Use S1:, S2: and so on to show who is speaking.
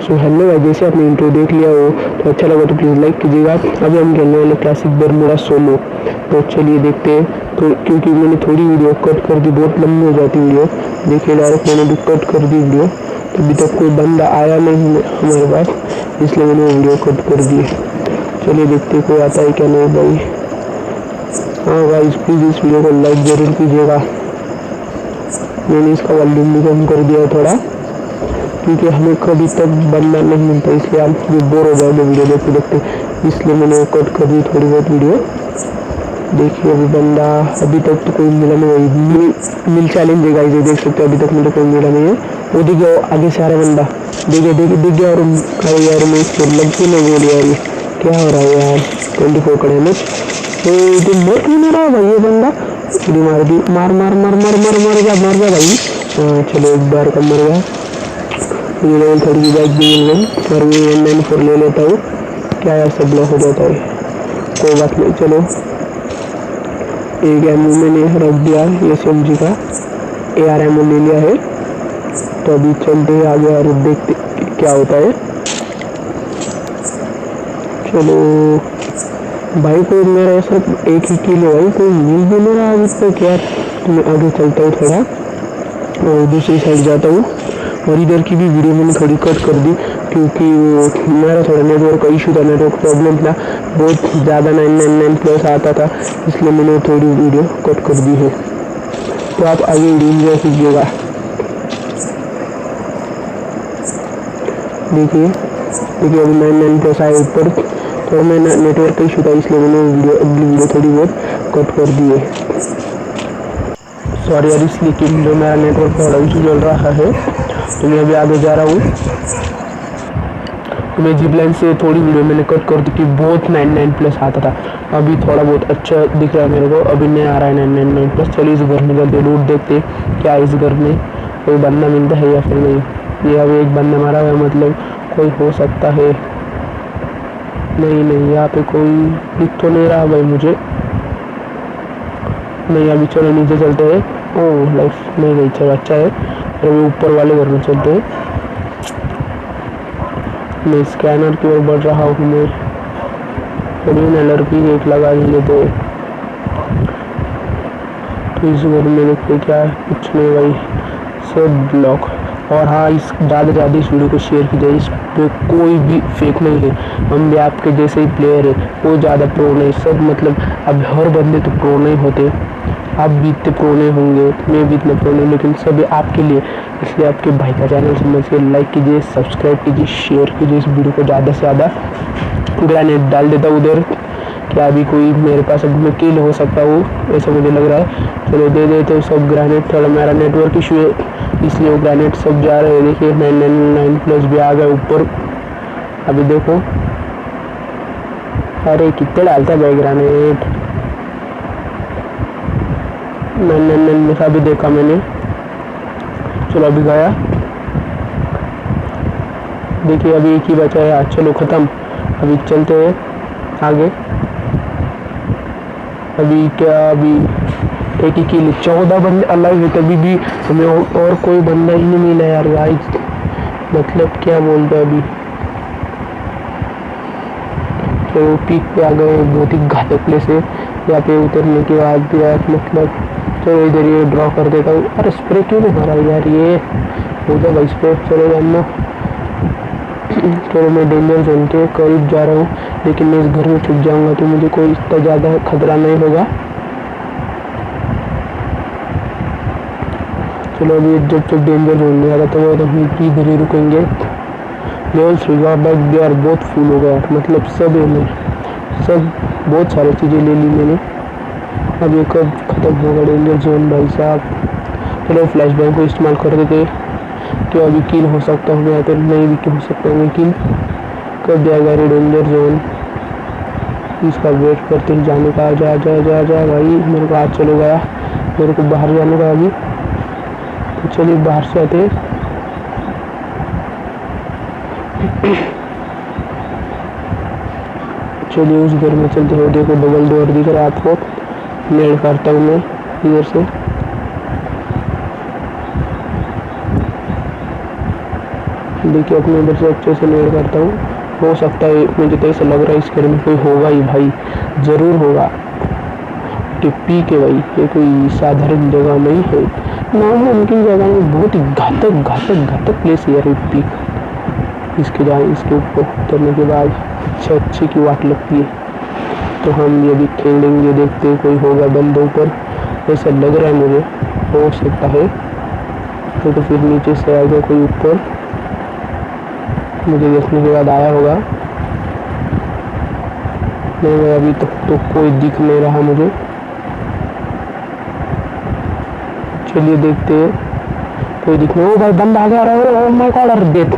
S1: So hello guys, जैसे आपने intro देख लिया हो तो अच्छा लगा तो प्लीज़ लाइक कीजिएगा। अभी हम खेलने वाले क्लासिक बरमूडा सोलो। तो चलिए देखते हैं। तो क्योंकि मैंने थोड़ी वीडियो कट कर दी, बहुत लंबी हो जाती वीडियो। देखिए डायरेक्ट मैंने भी कट कर दी वीडियो, तो अभी तक कोई बंदा आया नहीं हमारे पास, इसलिए मैंने वो वीडियो कट कर दी। चलिए देखते कोई आता है क्या नहीं भाई। हाँ गाइस, प्लीज़ इस वीडियो को लाइक ज़रूर कीजिएगा। मैंने इसका वॉल्यूम भी कम कर दिया है थोड़ा, क्योंकि हमें कभी तक बंदा नहीं मिलता, इसलिए आप भी बोर हो जाओगे वीडियो देखते देखते, इसलिए मैंने कट कर दी थोड़ी बहुत वीडियो। देखिए अभी बंदा अभी तक तो कोई मिला नहीं। मिल चैलेंज है गाइस, देख सकते हो अभी तक मुझे कोई मिला नहीं है। वो दिख गया, आगे से आ रहा बंदा, दिख गया। और अरे यार मैं इसको लग के नहीं बोल यार, क्या हो रहा है यार। 24 का डैमेज। तो मर क्यों नहीं रहा भाई ये बंदा। मार दी, मार मार मार मार मार मार गया भाई। हाँ चलो एक बार का मर गया। ये लेवल 30 की बाइक भी मिल गई और मैं 194 ले लेता हूँ। क्या यार सब ब्लॉक हो जाता है, कोई बात नहीं। चलो एक एमओ मैंने रख दिया SMG का, AR एमओ ले लिया है। तो अभी चलते हैं आगे और देखते क्या होता है। चलो भाई, कोई मेरा सिर्फ एक ही किल है भाई, कोई मिल भी नहीं रहा अभी तक यार। तो मैं आगे चलता हूँ थोड़ा और दूसरी साइड जाता हूँ। और इधर की भी वीडियो मैंने थोड़ी कट कर दी, क्योंकि वो मेरा थोड़ा नेटवर्क का इशू था, नेटवर्क प्रॉब्लम था, बहुत ज़्यादा 999 प्लस आता था, इसलिए मैंने थोड़ी वीडियो कट कर दी है। तो आप आगे एंजॉय कीजिएगा। देखिए अभी 99 प्लस आए ऊपर, तो मैं नेटवर्क का इशू था, इसलिए मैंने अगली वीडियो थोड़ी बहुत कट कर दी है। सॉरी यार, इसलिए कि जो मेरा नेटवर्क थोड़ा इशू चल रहा है। तो मैं अभी आगे जा रहा हूँ। तो मैं जिप लाइन से थोड़ी वीडियो मैंने कट कर दी कि बहुत 99 प्लस आता था, अभी थोड़ा बहुत अच्छा दिख रहा है मेरे को, अभी नहीं आ रहा है 999 प्लस। चलिए इस घर में जल्दी लूट देखते क्या इस घर में कोई बंदा मिलता है या फिर नहीं। ये अभी एक बंदा मारा हुआ है, मतलब कोई हो सकता है। नहीं यहाँ पे कोई दिख तो नहीं रहा भाई मुझे। नहीं अभी चलो नीचे चलते हैं। ओह लाइफ नहीं गई, चलो अच्छा है। अभी ऊपर वाले घर में चलते हैं। मैं स्कैनर की ओर बढ़ रहा हूँ। मैं थोड़ी लड़की एक लगा ही लेते। तो इस घर में देखते क्या है, कुछ नहीं भाई, सब ब्लॉक। और हाँ, इस ज़्यादा इस वीडियो को शेयर कीजिए। इस पे कोई भी फेक नहीं है, हम भी आपके जैसे ही प्लेयर है, कोई ज़्यादा प्रो नहीं, सब मतलब अब हर बंदे तो प्रो नहीं होते, आप भी इतने प्रो नहीं होंगे, मैं भी इतने प्रो नहीं, लेकिन सभी आपके लिए, इसलिए आपके भाई का चैनल समझ के लाइक कीजिए, सब्सक्राइब कीजिए, शेयर कीजिए इस वीडियो को ज़्यादा से ज़्यादा। ग्रेनेड डाल देता हूँ उधर, क्या अभी कोई मेरे पास अभी मैं किल हो सकता हूँ ऐसा मुझे लग रहा है। चलो दे देते हो सब ग्रेनेड, थोड़ा मेरा नेटवर्क इशू है इसलिए वो ग्रेनेड सब जा रहे हैं। देखिए 999 प्लस भी आ गए ऊपर। अभी देखो, अरे कितने डालता है भाई ग्रेनेड। 999 में अभी देखा मैंने। चलो अभी गया, देखिए अभी एक ही बचा है। चलो ख़त्म, अभी चलते हैं आगे। अभी क्या, अभी एक ही किल, 14 बंदे अलग है, तभी भी हमें और कोई बंदा ही नहीं मिला यार गाइस, मतलब क्या बोलते हैं। अभी तो पीक पे आ गए, बहुत ही घातक प्लेस है यहाँ पे उतरने के बाद भी यार, मतलब चलो इधर ये ड्रॉ कर देता हूँ। अरे स्प्रे क्यों नहीं मारा यार, ये होता भाई स्प्रे। चलो जानना, चलो मैं डेंजर जोन के करीब जा रहा हूँ, लेकिन मैं इस घर में छुप जाऊँगा तो मुझे कोई इतना ज़्यादा खतरा नहीं होगा। चलो अभी जब डेंजर जोन में आ रहा था तो हम इधर ही रुकेंगे। लेवल 3 का बैग यार बहुत फुल हो गया, मतलब सब सब बहुत सारी चीज़ें ले ली मैंने। अब ये कब ख़त्म होगा डेंजर जोन भाई साहब। चलो फ्लैश बैंग को इस्तेमाल कर देते, तो अभी किल हो सकता हूँ या तो नहीं भी हो सकता हूँ, लेकिन कब जाएगा रे डेंजर जोन, इसका वेट करते ही जाने का। जा जा जा जा भाई, मेरे को आज चलो गया, मेरे को बाहर जाने का अभी। तो चलिए बाहर से आते। चलिए उस घर में चलते हो। देखो डबल डोर दिख रहा है आपको, नेड करता हूँ मैं इधर से। देखिए अपने इधर से अच्छे से लेयर करता हूँ। हो सकता है, मुझे तो ऐसा लग रहा है इस घर में कोई होगा ही भाई, ज़रूर होगा। टिप्पी के भाई ये कोई साधारण जगह नहीं है, नामुमकिन जगह में बहुत ही घातक प्लेस है यार टिप्पी। इसके ऊपर उतरने के बाद अच्छे की वाट लगती है। तो हम ये भी खेलेंगे, देखते हैं कोई होगा बंदों पर, ऐसा लग रहा है मुझे, हो सकता है। तो फिर नीचे से आएगा कोई ऊपर, मुझे देखने के बाद आया होगा। नहीं अभी तक तो कोई दिख नहीं रहा मुझे। चलिए देखते हैं, कोई दिख नहीं। ओ भाई बंदा आ गया, ओह माय गॉड, डेथ।